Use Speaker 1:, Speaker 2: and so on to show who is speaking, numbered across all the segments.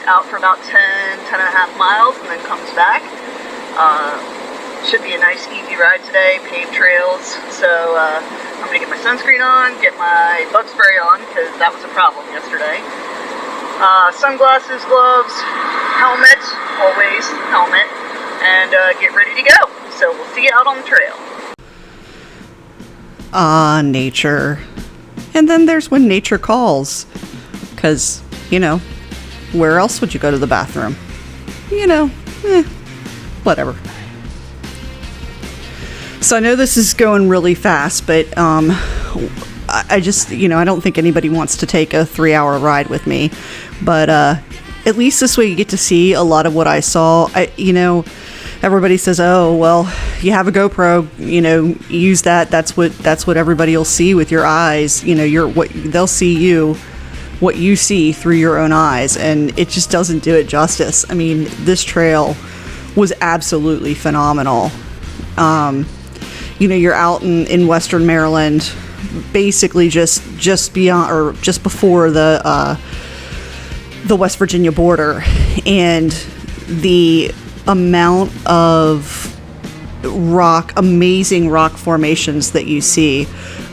Speaker 1: out for about 10 and a half miles, and then comes back. Should be a nice, easy ride today, paved trails. So I'm going to get my sunscreen on, get my bug spray on, because that was a problem yesterday. Sunglasses, gloves, helmet, always helmet, and get ready to go. So we'll see you out on the trail.
Speaker 2: Nature. And then there's when nature calls. Because, where else would you go to the bathroom? Whatever. So I know this is going really fast, but I just, I don't think anybody wants to take a 3-hour ride with me. But at least this way you get to see a lot of what I saw. Everybody says, oh, well, you have a GoPro, use that. That's what everybody will see with your eyes. They'll see what you see through your own eyes. And it just doesn't do it justice. I mean, this trail was absolutely phenomenal. You're out in Western Maryland, basically just beyond or just before the West Virginia border, and the amount of amazing rock formations that you see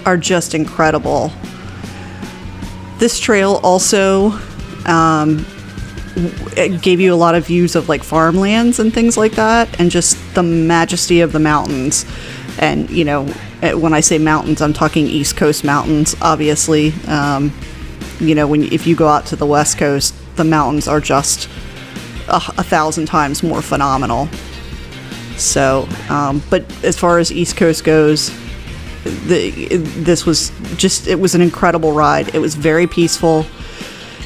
Speaker 2: are just incredible. This trail also it gave you a lot of views of like farmlands and things like that, and just the majesty of the mountains. And when I say mountains, I'm talking East Coast mountains, obviously. If you go out to the West Coast, the mountains are just 1,000 times more phenomenal. So, but as far as East Coast goes, this was it was an incredible ride. It was very peaceful.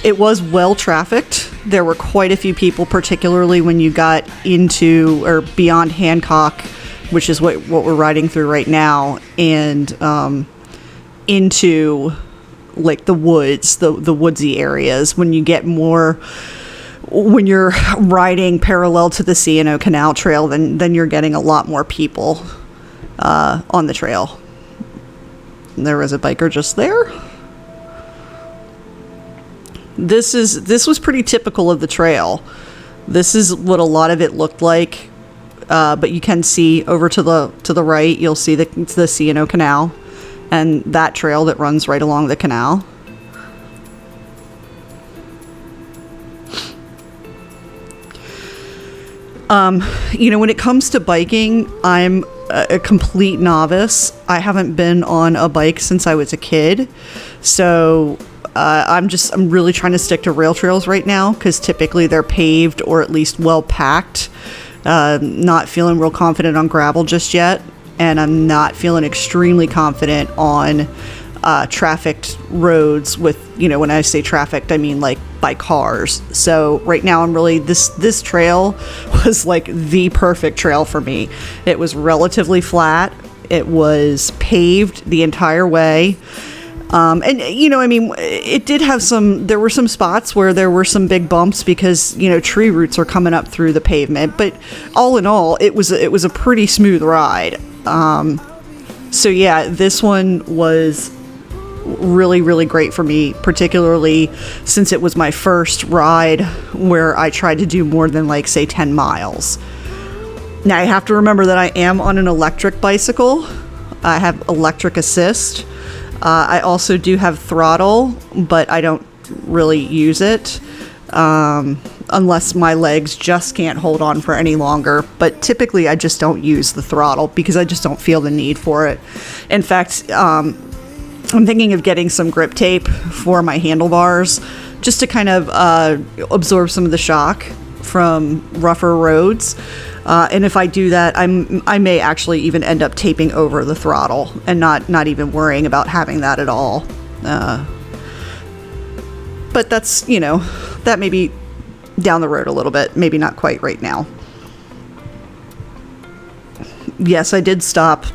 Speaker 2: It was well trafficked. There were quite a few people, particularly when you got into or beyond Hancock, which is what we're riding through right now, and into like the woods, the woodsy areas. When you're riding parallel to the C&O Canal trail, then you're getting a lot more people on the trail. And there was a biker just there. This was pretty typical of the trail. This is what a lot of it looked like. But you can see over to the right, you'll see the C&O Canal and that trail that runs right along the canal. When it comes to biking, I'm a complete novice. I haven't been on a bike since I was a kid. So I'm really trying to stick to rail trails right now, because typically they're paved or at least well packed. Not feeling real confident on gravel just yet, and I'm not feeling extremely confident on trafficked roads with, when I say trafficked, I mean like by cars. So right now I'm really, this trail was like the perfect trail for me. It was relatively flat. It was paved the entire way. It did have there were some spots where there were some big bumps because, tree roots are coming up through the pavement, but all in all, it was a pretty smooth ride. So yeah, this one was really, really great for me, particularly since it was my first ride where I tried to do more than 10 miles. Now I have to remember that I am on an electric bicycle. I have electric assist. I also do have throttle, but I don't really use it unless my legs just can't hold on for any longer. But typically I just don't use the throttle because I just don't feel the need for it. In fact, I'm thinking of getting some grip tape for my handlebars just to kind of absorb some of the shock from rougher roads. And if I do that, I may actually even end up taping over the throttle and not even worrying about having that at all. But that's, that may be down the road a little bit, maybe not quite right now. Yes, I did stop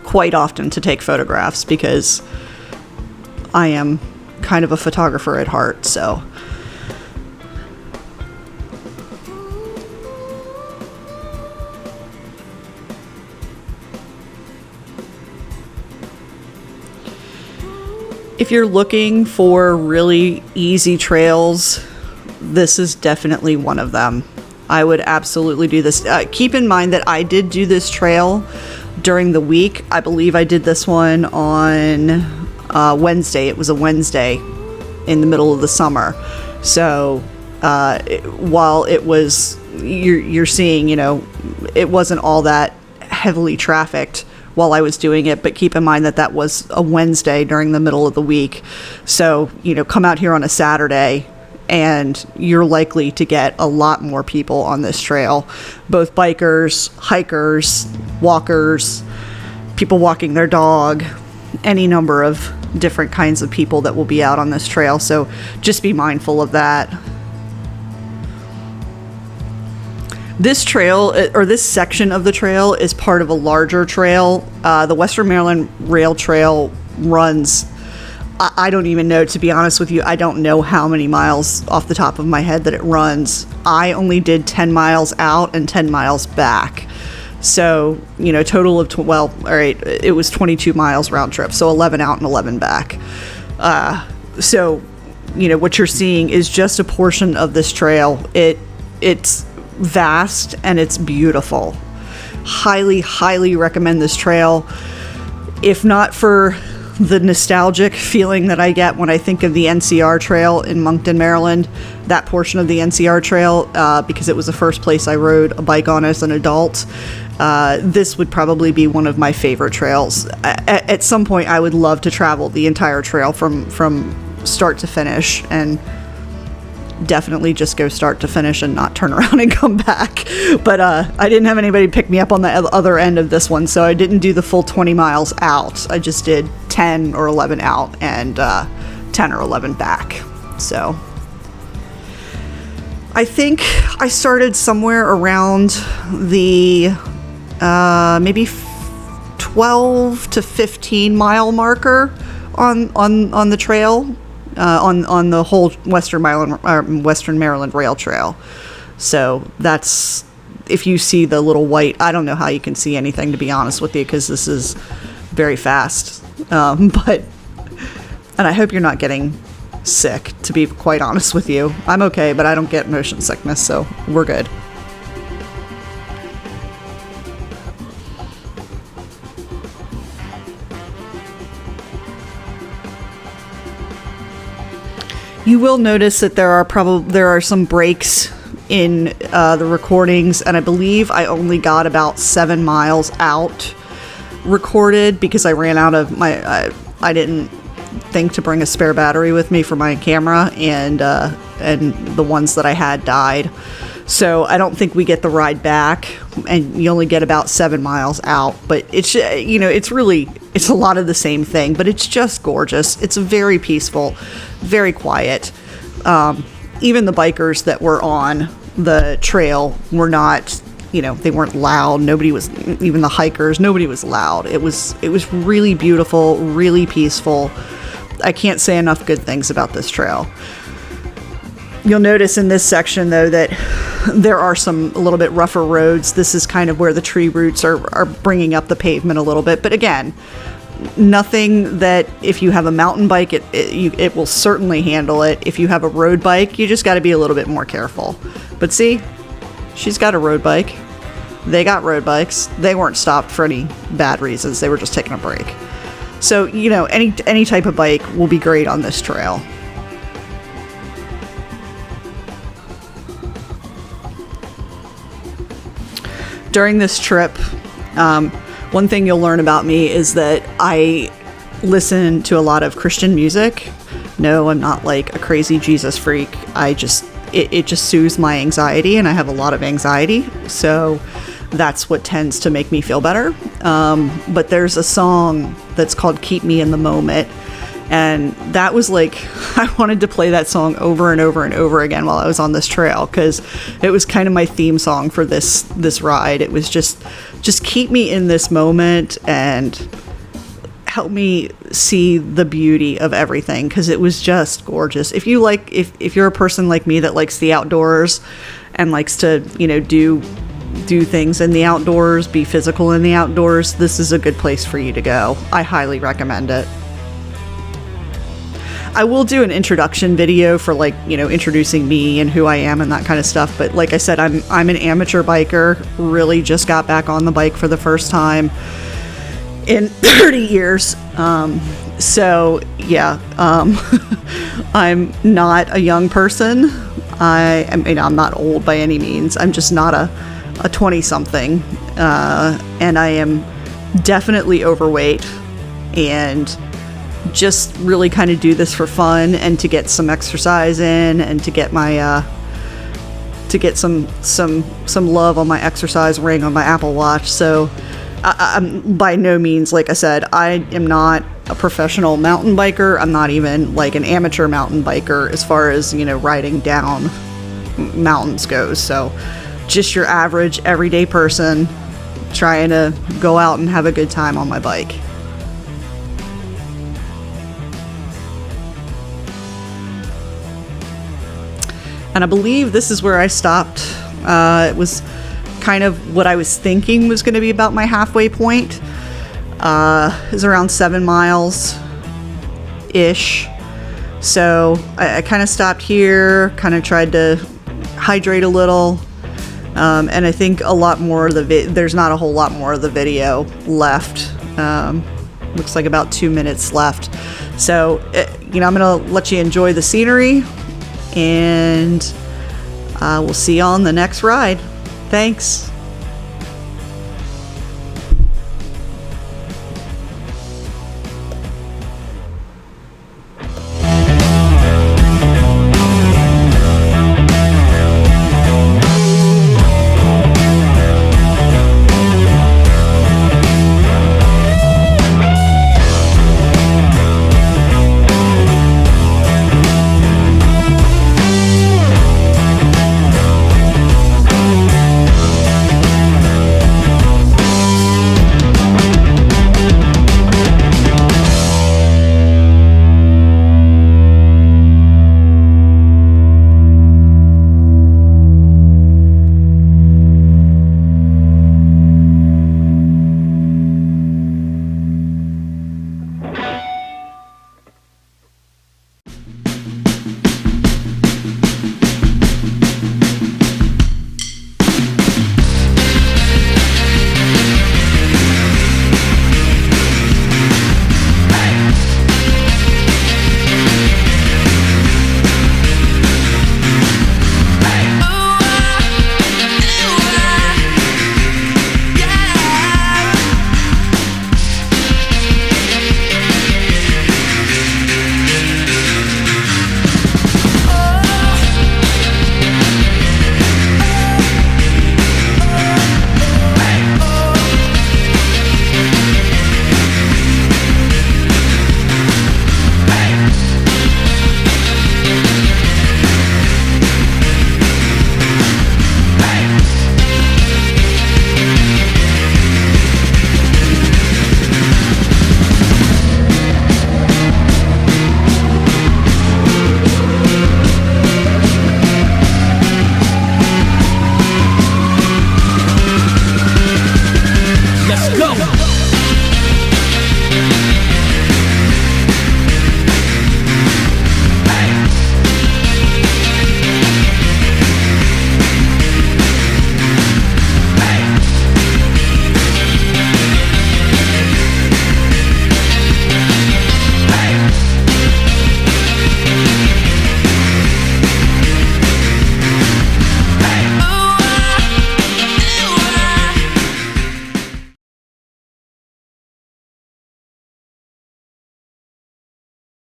Speaker 2: quite often to take photographs because I am kind of a photographer at heart, so. If you're looking for really easy trails this is definitely one of them. I would absolutely do this. Keep in mind that I did do this trail during the week. I believe I did this one on Wednesday. It was a Wednesday in the middle of the summer. So while it was, you're seeing, it wasn't all that heavily trafficked while I was doing it, but keep in mind that that was a Wednesday during the middle of the week. So, come out here on a Saturday and you're likely to get a lot more people on this trail, both bikers, hikers, walkers, people walking their dog, any number of different kinds of people that will be out on this trail. So just be mindful of that. This trail, or this section of the trail, is part of a larger trail. The Western Maryland Rail Trail runs, I don't even know, to be honest with you, I don't know how many miles off the top of my head that it runs. I only did 10 miles out and 10 miles back. So, total of, it was 22 miles round trip. So 11 out and 11 back. So, what you're seeing is just a portion of this trail. It's vast and it's beautiful. Highly, highly recommend this trail. If not for the nostalgic feeling that I get when I think of the NCR Trail in Moncton, Maryland, that portion of the NCR Trail, because it was the first place I rode a bike on as an adult, this would probably be one of my favorite trails. At some point, I would love to travel the entire trail from start to finish, and definitely just go start to finish and not turn around and come back. But I didn't have anybody pick me up on the other end of this one, so I didn't do the full 20 miles out. I just did 10 or 11 out and 10 or 11 back. So I think I started somewhere around the maybe 12 to 15 mile marker on the trail. On the whole Western Maryland Rail Trail. So that's, if you see the little white, I don't know how you can see anything, to be honest with you, because this is very fast. And I hope you're not getting sick, to be quite honest with you. I'm okay, but I don't get motion sickness, so we're good. You will notice that there are some breaks in the recordings, and I believe I only got about 7 miles out recorded because I ran out of I didn't think to bring a spare battery with me for my camera, and the ones that I had died. So I don't think we get the ride back, and you only get about 7 miles out. But it's it's a lot of the same thing, but it's just gorgeous. It's very peaceful, very quiet. Even the bikers that were on the trail were not, they weren't loud. Nobody was, even the hikers, nobody was loud. It was really beautiful, really peaceful. I can't say enough good things about this trail. You'll notice in this section, though, that there are a little bit rougher roads. This is kind of where the tree roots are bringing up the pavement a little bit. But again, nothing that if you have a mountain bike, it will certainly handle it. If you have a road bike, you just got to be a little bit more careful. But see, she's got a road bike. They got road bikes. They weren't stopped for any bad reasons. They were just taking a break. So, any type of bike will be great on this trail. During this trip, one thing you'll learn about me is that I listen to a lot of Christian music. No, I'm not like a crazy Jesus freak. It just soothes my anxiety, and I have a lot of anxiety. So that's what tends to make me feel better. But there's a song that's called Keep Me in the Moment. And that was like, I wanted to play that song over and over and over again while I was on this trail, because it was kind of my theme song for this ride. It was just keep me in this moment and help me see the beauty of everything, because it was just gorgeous. If you're a person like me that likes the outdoors and likes to, do things in the outdoors, be physical in the outdoors, this is a good place for you to go. I highly recommend it. I will do an introduction video for, like, you know, introducing me and who I am and that kind of stuff. But like I said, I'm an amateur biker. Really just got back on the bike for the first time in 30 years. So yeah, I'm not a young person. I mean, I'm not old by any means. I'm just not a 20-something. And I am definitely overweight, and just really kind of do this for fun and to get some exercise in, and to get my to get some love on my exercise ring on my Apple Watch. So I'm by no means, like I said, I am not a professional mountain biker. I'm not even like an amateur mountain biker as far as, you know, riding down mountains goes. So just your average everyday person trying to go out and have a good time on my bike. And I believe this is where I stopped. It was kind of what I was thinking was going to be about my halfway point. It was around 7 miles-ish. So I kind of stopped here, kind of tried to hydrate a little. And I think a lot more of there's not a whole lot more of the video left. Looks like about 2 minutes left. So, you know, I'm going to let you enjoy the scenery, and we'll see you on the next ride. Thanks.